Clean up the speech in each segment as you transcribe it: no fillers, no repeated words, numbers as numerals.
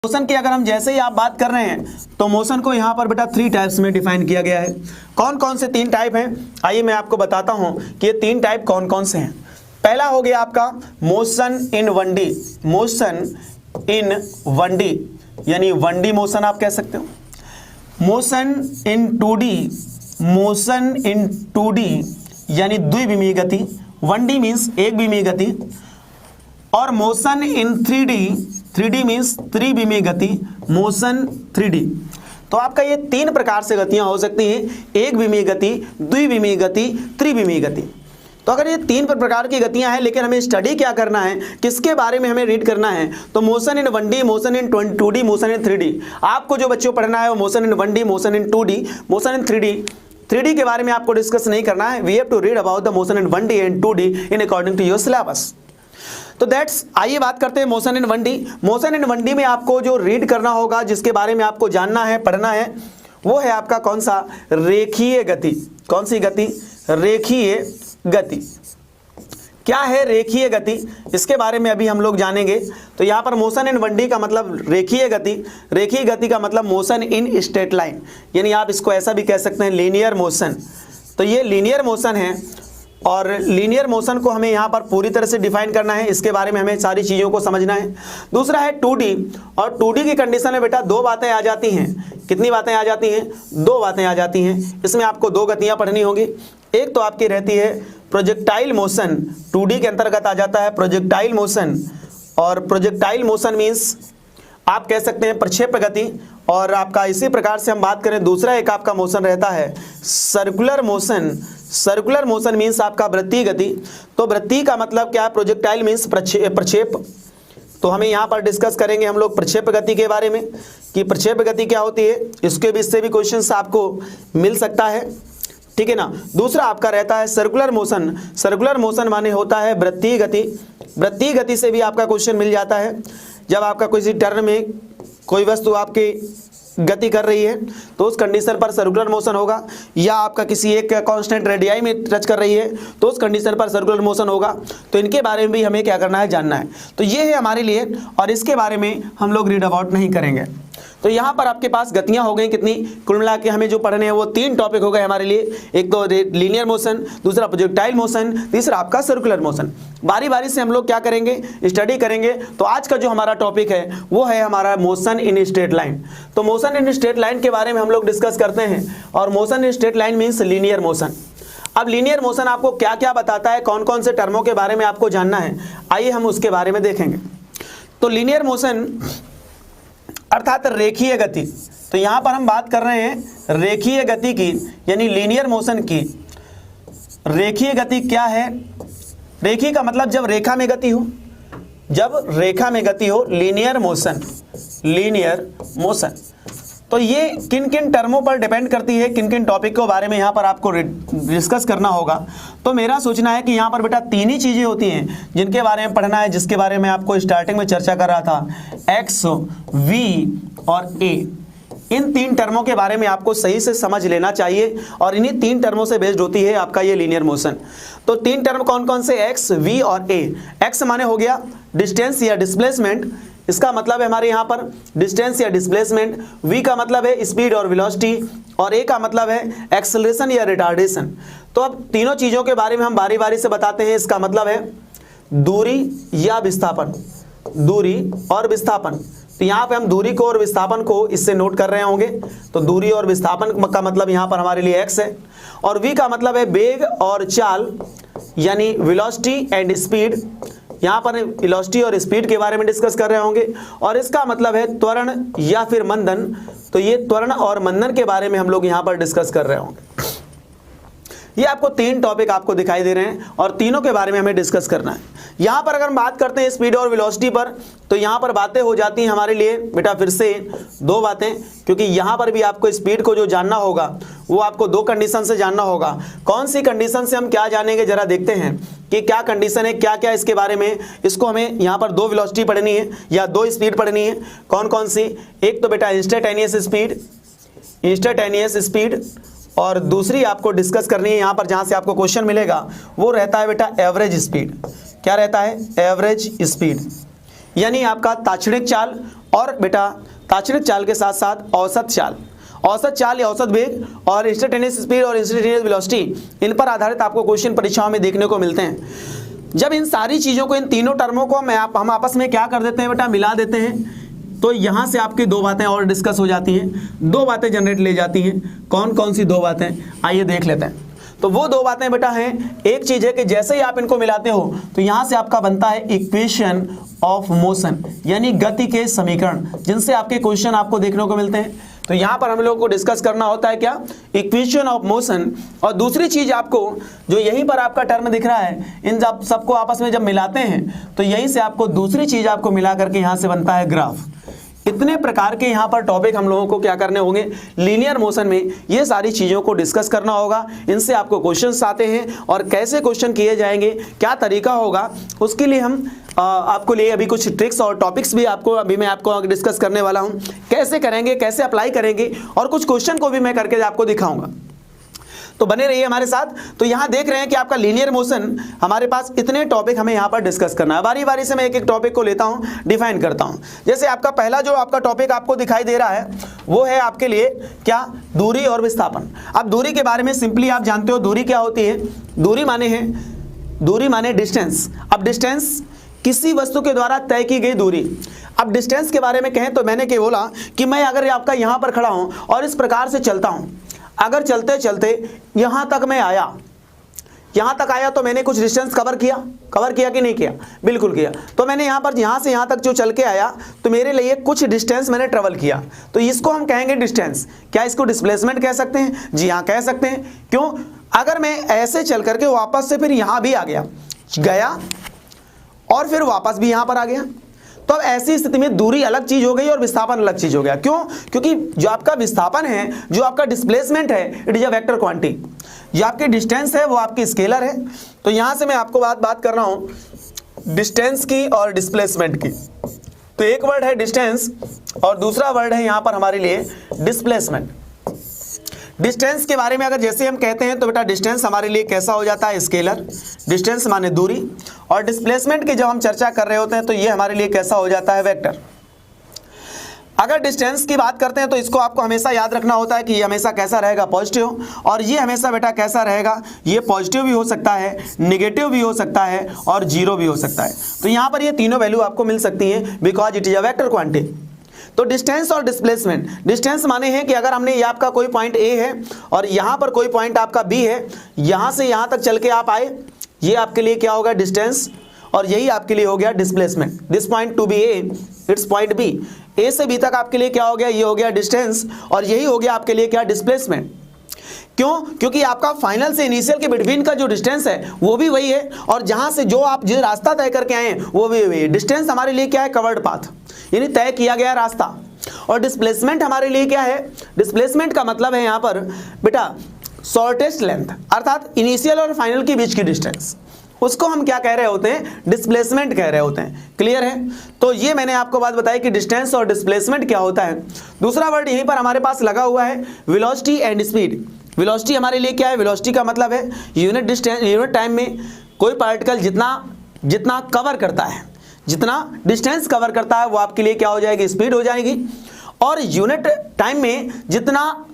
Motion की अगर हम जैसे ही आप बात कर रहे हैं तो मोशन को यहाँ पर बेटा 3 टाइप्स में डिफाइन किया गया है। कौन कौन से 3 टाइप हैं, आइए मैं आपको बताता हूँ कि ये 3 टाइप कौन कौन से हैं। पहला हो गया आपका motion in 1D, motion in 1D यानी 1D मोशन आप कह सकते हो। Motion in 2D, motion in 2D यानी द्विविमीय गति, 1D मीन्स एक विमीय गति, और motion in 3D, 3D means त्रिविमीय गति, मोशन 3D। तो आपका ये 3 प्रकार से गतियां हो सकती हैं, एक विमीय गति, द्विविमीय गति, त्रिविमीय गति। तो अगर ये 3 प्रकार की गतियां हैं, लेकिन हमें स्टडी क्या करना है, किसके बारे में हमें रीड करना है, तो motion in 1D, motion in 2D, motion in 3D। आपको जो बच्चों पढ़ना है वो motion in 1D, motion in 2D, motion in 3D। 3D के बारे में आपको डिस्कस नहीं करना है। We have to read about the motion in 1D and 2D in according to your syllabus. तो दैट्स, आइए बात करते हैं motion in 1D। Motion in 1D में आपको जो रीड करना होगा, जिसके बारे में आपको जानना है, पढ़ना है, वो है आपका कौन सा, रेखीय गति। कौन सी गति, रेखीय गति। क्या है रेखीय गति, इसके बारे में अभी हम लोग जानेंगे। तो यहाँ पर मोशन इन 1D का मतलब रेखीय गति, रेखीय गति का मतलब मोशन इन स्ट्रेट लाइन, यानी आप इसको ऐसा भी कह सकते हैं लीनियर मोशन। तो ये लीनियर मोशन है और लीनियर मोशन को हमें यहाँ पर पूरी तरह से डिफाइन करना है, इसके बारे में हमें सारी चीज़ों को समझना है। दूसरा है 2D, और 2D की कंडीशन में बेटा 2 बातें आ जाती हैं। कितनी बातें आ जाती हैं, 2 बातें आ जाती हैं। इसमें आपको 2 गतियाँ पढ़नी होगी। एक तो आपकी रहती है प्रोजेक्टाइल मोशन, 2D के अंतर्गत आ जाता है प्रोजेक्टाइल मोशन, और प्रोजेक्टाइल मोशन मीन्स आप कह सकते हैं प्रक्षेप गति। और आपका इसी प्रकार से हम बात करें, दूसरा एक आपका मोशन रहता है circular motion. Circular motion means आपका वृत्तीय गति। तो वृत्तीय का मतलब क्या है, प्रोजेक्टाइल मीन्स प्रक्षेप। तो हमें यहाँ पर डिस्कस करेंगे हम लोग प्रक्षेप गति के बारे में कि प्रक्षेप गति क्या होती है, इसके बीच से भी क्वेश्चन आपको मिल सकता है, ठीक है ना। दूसरा आपका रहता है सर्कुलर मोशन। सर्कुलर मोशन माने होता है वृत्तीय गति। वृत्तीय गति से भी आपका क्वेश्चन मिल जाता है। जब आपका किसी टर्न में कोई वस्तु आपकी गति कर रही है तो उस कंडीशन पर सर्कुलर मोशन होगा, या आपका किसी एक कांस्टेंट रेडियाई में टच कर रही है तो उस कंडीशन पर सर्कुलर मोशन होगा। तो इनके बारे में भी हमें क्या करना है, जानना है। तो ये है हमारे लिए, और इसके बारे में हम लोग रीड अबाउट नहीं करेंगे। तो यहाँ पर आपके पास गतियाँ हो गई कितनी, कुल मिला के हमें जो पढ़ने हैं वो 3 टॉपिक हो गए हमारे लिए। एक तो लीनियर मोशन, दूसरा प्रोजेक्टाइल मोशन, तीसरा आपका सर्कुलर मोशन। बारी बारी से हम लोग क्या करेंगे, स्टडी करेंगे। तो आज का जो हमारा टॉपिक है वो है हमारा मोशन इन स्ट्रेट लाइन। तो मोशन इन स्ट्रेट लाइन के बारे में हम लोग डिस्कस करते हैं, और motion in straight line means linear motion. अब लीनियर मोशन आपको क्या क्या बताता है, कौन कौन से टर्मों के बारे में आपको जानना है, आइए हम उसके बारे में देखेंगे। तो लीनियर मोशन अर्थात रेखीय गति। तो यहाँ पर हम बात कर रहे हैं रेखीय गति की, यानी लीनियर मोशन की। रेखीय गति क्या है, रेखीय का मतलब जब रेखा में गति हो, जब रेखा में गति हो, लीनियर मोशन, लीनियर मोशन। तो ये किन किन टर्मों पर डिपेंड करती है, किन किन टॉपिक के बारे में यहाँ पर आपको डिस्कस करना होगा। तो मेरा सोचना है कि यहाँ पर बेटा 3 ही चीज़ें होती हैं जिनके बारे में पढ़ना है, जिसके बारे में आपको स्टार्टिंग में चर्चा कर रहा था, एक्स, वी और ए। इन 3 टर्मों के बारे में आपको सही से समझ लेना चाहिए, और इन्हीं 3 टर्मों से बेस्ड होती है आपका ये लीनियर मोशन। तो 3 टर्म कौन कौन से, एक्स, वी और ए। एक्स माने हो गया डिस्टेंस या डिस्प्लेसमेंट, इसका मतलब है हमारे यहाँ पर डिस्टेंस या डिस्प्लेसमेंट। वी का मतलब है स्पीड और वेलोसिटी, और ए का मतलब है एक्सेलरेशन या रिटार्डेशन। तो अब तीनों चीज़ों के बारे में हम बारी बारी से बताते हैं। इसका मतलब है दूरी या विस्थापन, दूरी और विस्थापन। तो यहाँ पे हम दूरी को और विस्थापन को इससे नोट कर रहे होंगे। तो दूरी और विस्थापन का मतलब यहाँ पर हमारे लिए एक्स है, और वी का मतलब है वेग और चाल, यानी वेलोसिटी एंड स्पीड। यहाँ पर वेलोसिटी और स्पीड के बारे में डिस्कस कर रहे होंगे, और इसका मतलब है त्वरण या फिर मंदन। तो ये त्वरण और मंदन के बारे में हम लोग यहाँ पर डिस्कस कर रहे होंगे। ये आपको 3 टॉपिक आपको दिखाई दे रहे हैं, और तीनों के बारे में हमें डिस्कस करना है। यहाँ पर अगर हम बात करते हैं स्पीड और वेलोसिटी पर, तो यहाँ पर बातें हो जाती हैं हमारे लिए बेटा फिर से 2 बातें, क्योंकि यहाँ पर भी आपको स्पीड को जो जानना होगा वो आपको 2 कंडीशन से जानना होगा। कौन सी कंडीशन से हम क्या जानेंगे, जरा देखते हैं कि क्या कंडीशन है, क्या क्या इसके बारे में। इसको हमें यहाँ पर 2 वेलोसिटी पढ़नी है या 2 स्पीड पढ़नी है। कौन कौन सी, एक तो बेटा इंस्टेंटेनियस स्पीड, इंस्टेंटेनियस स्पीड, और दूसरी आपको डिस्कस करनी है यहाँ पर जहाँ से आपको क्वेश्चन मिलेगा, वो रहता है बेटा एवरेज स्पीड। क्या रहता है, एवरेज स्पीड। यानी आपका ताक्षणिक चाल, और बेटा ताक्षणिक चाल के साथ साथ औसत चाल, औसत चाल या औसत वेग और इंस्टेंटेनियस स्पीड और इंस्टेंटेनियस वेलोसिटी, इन पर आधारित आपको क्वेश्चन परीक्षाओं में देखने को मिलते हैं। जब इन सारी चीज़ों को, इन तीनों टर्मों को हम आपस में क्या कर देते हैं बेटा, मिला देते हैं, तो यहाँ से आपकी दो बातें और डिस्कस हो जाती हैं, दो बातें जनरेट ले जाती हैं। कौन कौन सी दो बातें, आइए देख लेते हैं। तो वो दो बातें बेटा हैं, एक चीज़ है कि जैसे ही आप इनको मिलाते हो तो यहाँ से आपका बनता है इक्वेशन ऑफ मोशन, यानी गति के समीकरण, जिनसे आपके क्वेश्चन आपको देखने को मिलते हैं। तो यहाँ पर हम लोगों को डिस्कस करना होता है क्या, इक्वेशन ऑफ मोशन। और दूसरी चीज़ आपको जो यहीं पर आपका टर्म दिख रहा है, इन जब सबको आपस में जब मिलाते हैं तो यहीं से आपको दूसरी चीज़ आपको मिला करके यहाँ से बनता है ग्राफ। इतने प्रकार के यहाँ पर टॉपिक हम लोगों को क्या करने होंगे, लीनियर मोशन में ये सारी चीज़ों को डिस्कस करना होगा। इनसे आपको क्वेश्चंस आते हैं और कैसे क्वेश्चन किए जाएंगे, क्या तरीका होगा, उसके लिए हम आपको लिए अभी कुछ ट्रिक्स और टॉपिक्स भी मैं आपको डिस्कस करने वाला हूँ। कैसे करेंगे, कैसे अप्लाई करेंगे, और कुछ क्वेश्चन को भी मैं करके आपको दिखाऊंगा। तो बने रहिए हमारे साथ। तो यहाँ देख रहे हैं कि आपका लीनियर मोशन, हमारे पास इतने टॉपिक हमें यहाँ पर डिस्कस करना है। बारी बारी से मैं एक एक टॉपिक को लेता हूँ, डिफाइन करता हूँ। जैसे आपका पहला जो आपका टॉपिक आपको दिखाई दे रहा है वो है आपके लिए क्या, दूरी और विस्थापन। अब दूरी के बारे में सिंपली आप जानते हो दूरी क्या होती है। दूरी माने डिस्टेंस। अब डिस्टेंस किसी वस्तु के द्वारा तय की गई दूरी। अब डिस्टेंस के बारे में कहें तो मैंने क्या बोला कि मैं अगर आपका यहाँ पर खड़ा हूँ और इस प्रकार से चलता हूँ, अगर चलते चलते यहाँ तक मैं आया, यहाँ तक आया तो मैंने कुछ डिस्टेंस कवर किया कि नहीं किया, बिल्कुल किया। तो मैंने यहाँ से यहाँ तक जो चल के आया तो मेरे लिए कुछ डिस्टेंस मैंने ट्रेवल किया, तो इसको हम कहेंगे डिस्टेंस। क्या इसको डिस्प्लेसमेंट कह सकते हैं? जी हाँ, कह सकते हैं। क्यों? अगर मैं ऐसे चल करके वापस से फिर यहाँ भी आ गया और फिर वापस भी यहाँ पर आ गया, तो अब ऐसी स्थिति में दूरी अलग चीज हो गई और विस्थापन अलग चीज हो गया। क्यों? क्योंकि जो आपका विस्थापन है, जो आपका डिस्प्लेसमेंट है, it is a vector quantity. जो आपकी डिस्टेंस है वो आपकी स्केलर है। तो यहां से मैं आपको बात कर रहा हूं डिस्टेंस की और डिस्प्लेसमेंट की। तो एक वर्ड है डिस्टेंस और दूसरा वर्ड है यहां पर हमारे लिए डिस्प्लेसमेंट। डिस्टेंस के बारे में अगर जैसे हम कहते हैं तो बेटा डिस्टेंस हमारे लिए कैसा हो जाता है, स्केलर। डिस्टेंस माने दूरी। और डिस्प्लेसमेंट की जब हम चर्चा कर रहे होते हैं तो ये हमारे लिए कैसा हो जाता है, वेक्टर। अगर डिस्टेंस की बात करते हैं तो इसको आपको हमेशा याद रखना होता है कि ये हमेशा कैसा रहेगा, पॉजिटिव। और ये हमेशा बेटा कैसा रहेगा, ये पॉजिटिव भी हो सकता है, निगेटिव भी हो सकता है और जीरो भी हो सकता है। तो यहाँ पर ये तीनों वैल्यू आपको मिल सकती है because it is a vector quantity. तो डिस्टेंस और डिस्प्लेसमेंट, डिस्टेंस माने हैं कि अगर हमने ये आपका कोई पॉइंट ए है और यहाँ पर कोई पॉइंट आपका बी है, यहाँ से यहाँ तक चल के आप आए, ये आपके लिए क्या होगा, डिस्टेंस। और यही आपके लिए हो गया displacement. This point to be A, it's point B. A से बी तक आपके लिए क्या हो गया, ये हो गया डिस्टेंस। और यही हो गया आपके लिए क्या, डिस्प्लेसमेंट। क्यों? क्योंकि आपका फाइनल से इनिशियल के बिटवीन का जो डिस्टेंस है वो भी वही है, और जहां से जो आप जिस रास्ता तय करके आए हैं वो भी वही है। डिस्टेंस हमारे लिए क्या है, कवर्ड पाथ, यानी तय किया गया रास्ता। और डिस्प्लेसमेंट हमारे लिए क्या है, डिस्प्लेसमेंट का मतलब है यहां पर बेटा शॉर्टेस्ट लेंथ, अर्थात इनिशियल और फाइनल के बीच की डिस्टेंस, उसको हम क्या कह रहे होते हैं, डिस्प्लेसमेंट कह रहे होते हैं। क्लियर है? तो ये मैंने आपको बात बताई कि डिस्टेंस और डिस्प्लेसमेंट क्या होता है। दूसरा वर्ड यहीं पर हमारे पास लगा हुआ है, वेलोसिटी एंड स्पीड। वेलोसिटी हमारे लिए क्या है, वेलोसिटी का मतलब है यूनिट डिस्टेंस, यूनिट टाइम में कोई पार्टिकल जितना कवर करता है, जितना डिस्टेंस कवर करता है वो आपके लिए क्या हो जाएगी, स्पीड हो जाएगी। और यूनिट टाइम में जितना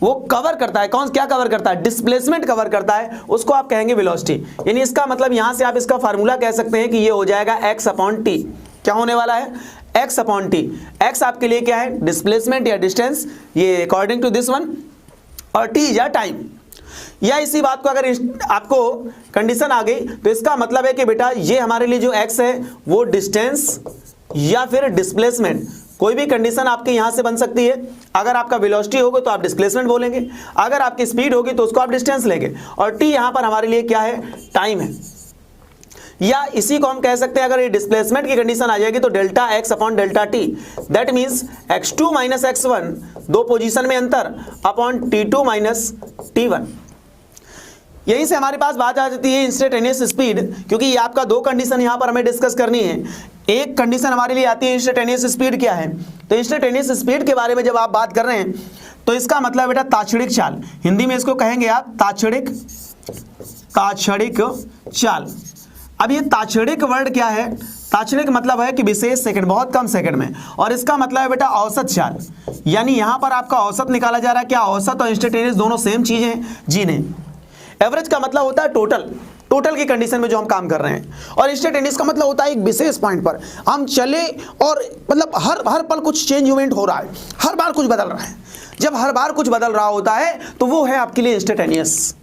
वो कवर करता है, क्या कवर करता है, डिस्प्लेसमेंट कवर करता है, उसको आप कहेंगे वेलोसिटी। यानी इसका मतलब यहां से आप इसका फार्मूला कह सकते हैं कि ये हो जाएगा x/t। क्या होने वाला है, x/t। x आपके लिए क्या है, डिस्प्लेसमेंट या डिस्टेंस, ये अकॉर्डिंग टू दिस वन, और t या टाइम। या इसी बात को अगर आपको कंडीशन आ गई तो इसका मतलब है कि बेटा ये हमारे लिए जो x है वो डिस्टेंस या फिर डिस्प्लेसमेंट, कोई भी कंडीशन आपके यहां से बन सकती है। अगर आपका वेलोसिटी होगा तो आप डिस्प्लेसमेंट बोलेंगे, अगर आपकी स्पीड होगी तो उसको आप डिस्टेंस लेंगे, और t यहां पर हमारे लिए क्या है, टाइम है। या इसी को हम कह सकते हैं, अगर ये डिस्प्लेसमेंट की कंडीशन आ जाएगी तो डेल्टा x/डेल्टा t, that means x2 minus x1, दो पोजीशन में अंतर, अपॉन t2 माइनस t1। यहीं से हमारे पास बात आ जाती है इंस्टेंटेनियस स्पीड, क्योंकि ये आपका दो कंडीशन यहां पर हमें डिस्कस करनी है। एक कंडीशन हमारे लिए आती है इंस्टेंटेनियस स्पीड क्या है। तो इंस्टेंटेनियस स्पीड के बारे में जब आप बात कर रहे हैं तो इसका मतलब बेटा ताक्षणिक चाल, हिंदी में इसको कहेंगे आप ताक्षणिक चाल। अब ये ताक्षणिक वर्ड क्या है, ताक्षणिक मतलब है कि विशेष सेकंड, बहुत कम सेकंड में, और इसका मतलब है बेटा औसत चाल, यानी यहां पर आपका औसत निकाला जा रहा है। क्या औसत और इंस्टेंटेनियस दोनों सेम चीज हैं? जी नहीं। एवरेज का मतलब होता है टोटल, टोटल की कंडीशन में जो हम काम कर रहे हैं, और इंस्टेंटेनियस का मतलब होता है एक विशेष पॉइंट पर हम चले और मतलब हर पल कुछ चेंज इवेंट हो रहा है, हर बार कुछ बदल रहा है। जब हर बार कुछ बदल रहा होता है तो वो है आपके लिए इंस्टेंटेनियस।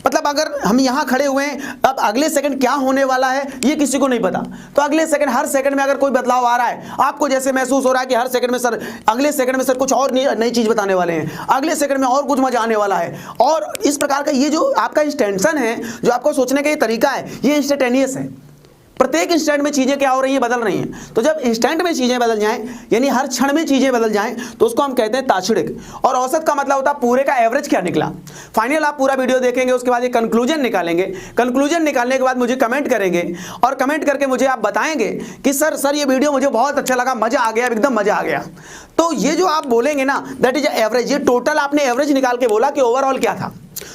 मतलब अगर हम यहाँ खड़े हुए हैं, अब अगले सेकंड क्या होने वाला है ये किसी को नहीं पता, तो अगले सेकंड, हर सेकंड में अगर कोई बदलाव आ रहा है, आपको जैसे महसूस हो रहा है कि हर सेकंड में सर, अगले सेकंड में सर कुछ और नई चीज बताने वाले हैं, अगले सेकंड में और कुछ मजा आने वाला है, और इस प्रकार का ये जो आपका इंस्टेंशन है, जो आपको सोचने का ये तरीका है, ये इंस्टेंटेनियस है। प्रत्येक इंस्टेंट में चीजें क्या हो रही हैं? बदल रही हैं। तो जब इंस्टेंट में चीजें बदल जाएं, यानी हर क्षण में चीजें बदल जाएं, तो उसको हम कहते हैं ताक्षणिक। और औसत का मतलब होता है पूरे का एवरेज क्या निकला। फाइनल आप पूरा वीडियो देखेंगे, उसके बाद ये कंक्लूजन निकालेंगे। कंक्लूजन निकालने के बाद मुझे कमेंट करेंगे, और कमेंट करके मुझे आप बताएंगे कि सर ये वीडियो मुझे बहुत अच्छा लगा, मजा आ गया, एकदम मजा आ गया। तो ये जो आप बोलेंगे ना, दैट इज एवरेज। ये टोटल आपने एवरेज निकाल के बोला कि ओवरऑल क्या था,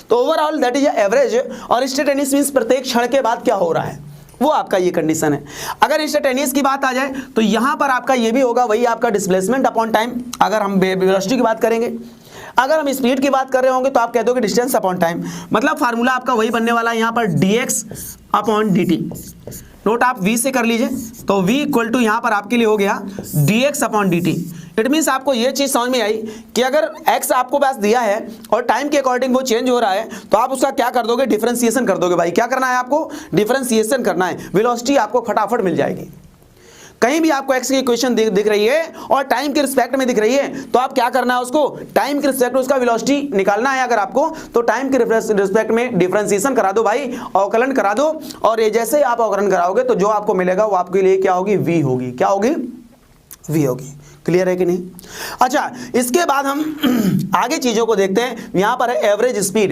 तो ओवरऑल दैट इज एवरेज। और इंस्टेंटेनियस मींस प्रत्येक क्षण के बाद क्या हो रहा है, वो आपका ये कंडीशन है। अगर इंस्टेंटेनियस की बात आ जाए तो यहां पर आपका ये भी होगा, वही आपका डिस्प्लेसमेंट अपॉन टाइम। अगर हम वेलोसिटी की बात करेंगे, अगर हम स्पीड की बात कर रहे होंगे तो आप कह दोगे डिस्टेंस अपॉन टाइम। मतलब फार्मूला आपका वही बनने वाला है यहां पर, dx अपॉन dt। नोट आप v से कर लीजिए, तो v इक्वल टू यहां पर आपके लिए हो गया dx upon dt। It means आपको ये चीज समझ में आई कि अगर x आपको पास दिया है और टाइम के अकॉर्डिंग वो चेंज हो रहा है, तो आप उसका क्या कर दोगे? डिफरेंशिएशन कर दोगे। भाई क्या करना है आपको? डिफरेंशिएशन करना है। वेलोसिटी आपको फटाफट मिल जाएगी। कहीं भी आपको x की इक्वेशन दिख रही है और टाइम के रिस्पेक्ट में दिख रही है, तो आप क्या करना है? उसको टाइम के रिस्पेक्ट में उसका वेलोसिटी निकालना है। अगर आपको तो टाइम के रिस्पेक्ट में डिफरेंशिएशन करा दो भाई, अवकलन करा दो, और ये जैसे आप अवकलन कराओगे तो जो आपको मिलेगा वो आपके लिए क्या होगी? v होगी। क्या होगी? v होगी। क्लियर है कि नहीं? अच्छा, इसके बाद हम आगे चीजों को देखते हैं। यहां पर है एवरेज स्पीड।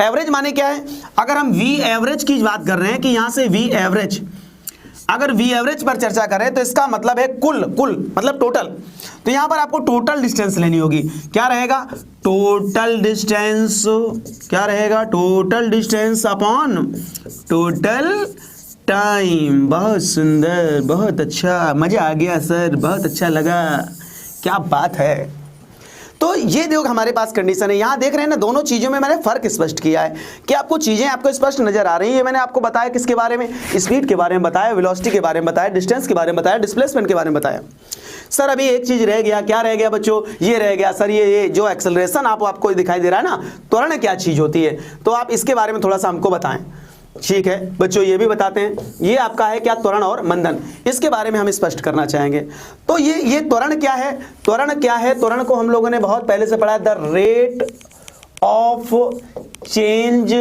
एवरेज माने क्या है? अगर हम v एवरेज की बात कर रहे हैं कि यहां से v एवरेज, अगर v एवरेज पर चर्चा करें तो इसका मतलब है कुल मतलब टोटल। तो यहां पर आपको टोटल डिस्टेंस लेनी होगी। क्या रहेगा? Total distance. क्या रहेगा? Total distance upon total time. बहुत सुंदर, बहुत अच्छा, मजा आ गया सर, बहुत अच्छा लगा, क्या बात है। तो ये देखो हमारे पास कंडीशन है। यहां देख रहे हैं ना, दोनों चीजों में मैंने फर्क स्पष्ट किया है कि आपको चीजें आपको स्पष्ट नजर आ रही है। मैंने आपको बताया किसके बारे में? स्पीड के बारे में बताया, वेलोसिटी के बारे में बताया, डिस्टेंस के बारे में बताया, डिस्प्लेसमेंट के बारे में बताया। सर अभी एक चीज रह गया। क्या रह गया बच्चों? ये रह गया सर, ये जो एक्सेलरेशन आपको दिखाई दे रहा है ना, त्वरण क्या चीज होती है, तो आप इसके बारे में थोड़ा सा हमको बताएं। ठीक है बच्चों, ये भी बताते हैं। ये आपका है क्या? त्वरण और मंदन। इसके बारे में हम स्पष्ट करना चाहेंगे। तो ये त्वरण क्या है? त्वरण क्या है? त्वरण को हम लोगों ने बहुत पहले से पढ़ा है, the rate of change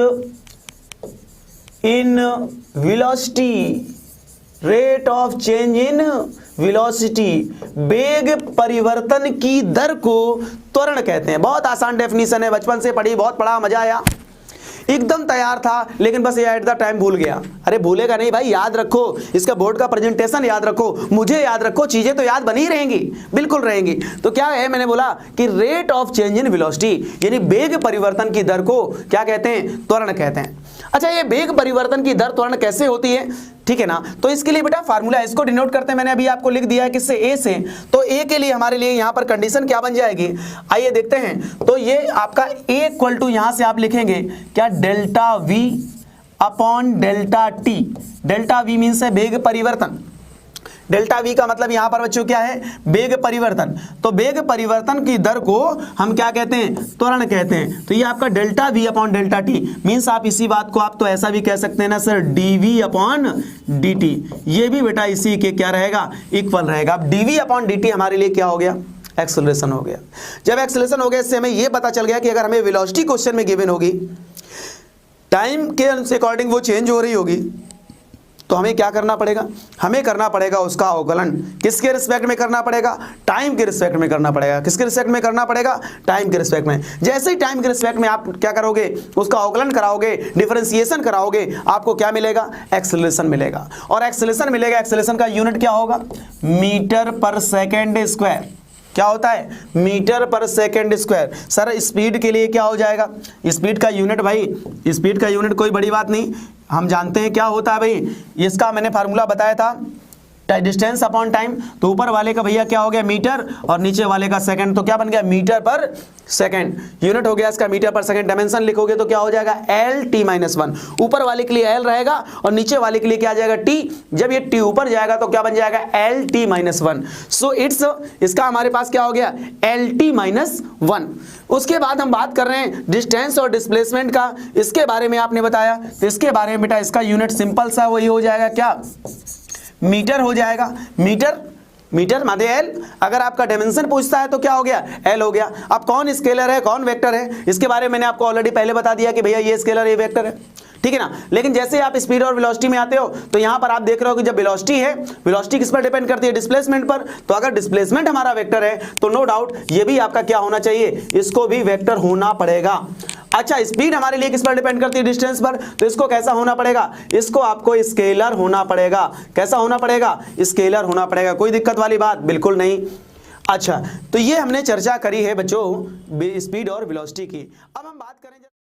in velocity. Rate of change in velocity, वेग परिवर्तन की दर को त्वरण कहते हैं। बहुत आसान डेफिनेशन है, बचपन से पढ़ी, बहुत पढ़ा, मजा आया, एकदम तैयार था, लेकिन बस ये एट द टाइम भूल गया। अरे भूलेगा नहीं भाई, याद रखो, इसका बोर्ड का प्रेजेंटेशन याद रखो, मुझे याद रखो, चीजें तो याद बनी रहेंगी, बिल्कुल रहेंगी। तो क्या है? मैंने बोला कि rate of change in velocity, यानी वेग परिवर्तन की दर को क्या कहते हैं? त्वरण कहते हैं। अच्छा, ये वेग परिवर्तन की दर त्वरण कैसे होती है? ठीक है ना? तो इसके लिए बेटा फार्मूला इसको डिनोट करते हैं। मैंने अभी आपको लिख दिया है किससे? ए से। तो ए के लिए हमारे लिए यहां पर कंडीशन क्या बन जाएगी? आइए देखते हैं। तो ये आपका ए इक्वल टू यहां से आप लिखेंगे क्या? Delta we upon delta T. Delta we means है वेग परिवर्तन। डेल्टा वी का मतलब यहां पर बच्चों क्या है? वेग परिवर्तन। तो वेग परिवर्तन की दर को हम क्या कहते हैं? त्वरण कहते हैं। तो ये आपका delta we upon delta T means आप इसी बात को आप तो ऐसा भी कह सकते हैं ना सर, डीवी अपॉन डी। ये भी बेटा इसी के क्या रहेगा? इक्वल रहेगा। अब डीवी अपॉन डी हमारे लिए क्या हो गया? एक्सेलरेशन हो गया। जब एक्सेलरेशन हो गया, इससे हमें यह पता चल गया कि अगर हमें वेलोसिटी क्वेश्चन में गिवन होगी, टाइम के अकॉर्डिंग वो चेंज हो रही होगी, तो हमें क्या करना पड़ेगा? हमें करना पड़ेगा उसका अवकलन। किसके रिस्पेक्ट में करना पड़ेगा? टाइम के रिस्पेक्ट में करना पड़ेगा। किसके रिस्पेक्ट में करना पड़ेगा? टाइम के रिस्पेक्ट में। जैसे ही टाइम के रिस्पेक्ट में आप क्या करोगे? उसका अवकलन कराओगे, डिफरेंशिएशन कराओगे, आपको क्या मिलेगा? एक्सेलरेशन मिलेगा। और एक्सेलरेशन मिलेगा, एक्सेलरेशन का यूनिट क्या होगा? मीटर पर सेकेंड स्क्वायर। क्या होता है? मीटर पर सेकेंड स्क्वायर। सर स्पीड के लिए क्या हो जाएगा? स्पीड का यूनिट भाई, स्पीड का यूनिट कोई बड़ी बात नहीं, हम जानते हैं क्या होता है भाई। इसका मैंने फार्मूला बताया था, डिस्टेंस अपॉन टाइम, तो ऊपर वाले का भैया क्या हो गया मीटर और नीचे वाले का सेकंड, तो क्या बन गया मीटर पर सेकंड। यूनिट हो गया इसका मीटर पर सेकंड। डायमेंशन लिखोगे तो क्या हो जाएगा LT-1। ऊपर वाले के लिए L रहेगा और नीचे वाले के लिए क्या आ जाएगा T। जब ये T ऊपर जाएगा तो क्या बन जाएगा LT-1। सो इट्स इसका हमारे पास क्या हो गया LT-1। उसके बाद हम बात कर रहे हैं डिस्टेंस और डिस्प्लेसमेंट का। इसके बारे में आपने बताया, तो इसके बारे में बेटा इसका यूनिट सिंपल सा वही हो जाएगा क्या, मीटर हो जाएगा। मीटर मादे L। अगर आपका डायमेंशन पूछता है तो क्या हो गया L हो गया। अब कौन स्केलर है कौन वेक्टर है, इसके बारे में मैंने आपको ऑलरेडी पहले बता दिया कि भैया ये स्केलर ये वेक्टर है, ठीक है ना। लेकिन जैसे आप स्पीड और वेलोसिटी में आते हो तो यहां पर आप देख रहे हो कि जब वेलोसिटी है, वेलोसिटी किस पर डिपेंड करती है, डिस्प्लेसमेंट पर। तो अगर डिस्प्लेसमेंट हमारा वेक्टर है तो नो डाउट ये भी आपका क्या होना चाहिए, इसको भी वेक्टर होना पड़ेगा। अच्छा, स्पीड हमारे लिए किस पर डिपेंड करती है, डिस्टेंस पर, तो इसको कैसा होना पड़ेगा, इसको आपको स्केलर होना पड़ेगा। कैसा होना पड़ेगा, स्केलर होना पड़ेगा। कोई दिक्कत वाली बात बिल्कुल नहीं। अच्छा, तो ये हमने चर्चा करी है बच्चों स्पीड और वेलोसिटी की। अब हम बात करें